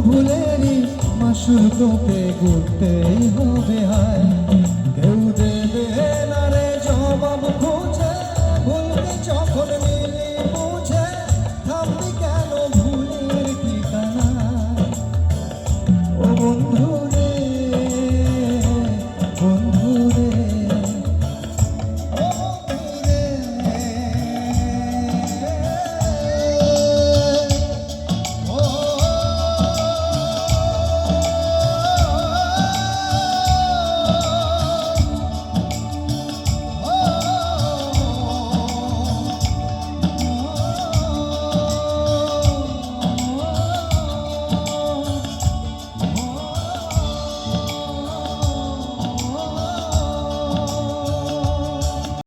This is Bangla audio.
ভুলেরই মাসুল তোকে ঘুরতেই হবে হায়। কেউ দেবে না রে জবাব খুঁজে, ভুলকে যখন মিলি বুঝে থামবি কেন ভুলের ঠিকানা। ও বন্ধু